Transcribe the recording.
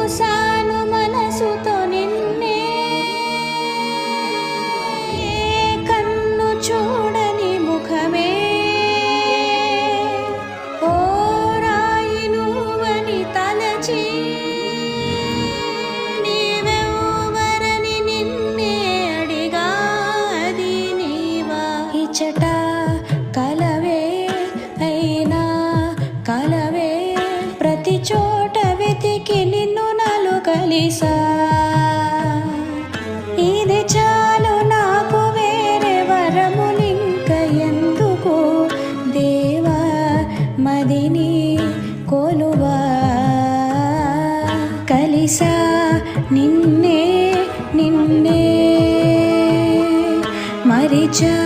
చూసాను మనసుతో నిన్నే, ఏ కన్ను చూడని ముఖమే, ఓ రాయి నువ్వని తలచి నీవెవ్వరని నిన్నే అడిగా, అది నీవా? ఇచ్చట కలవే అయినా కలవే, ప్రతి చోట వెతికి నిన్ను నలు కలిసా. ఇది చాలు నాకు, వేరే వరములింక ఎందుకు దేవా, మదిని కొలువా. కలిసా నిన్నే నిన్నే మరిచా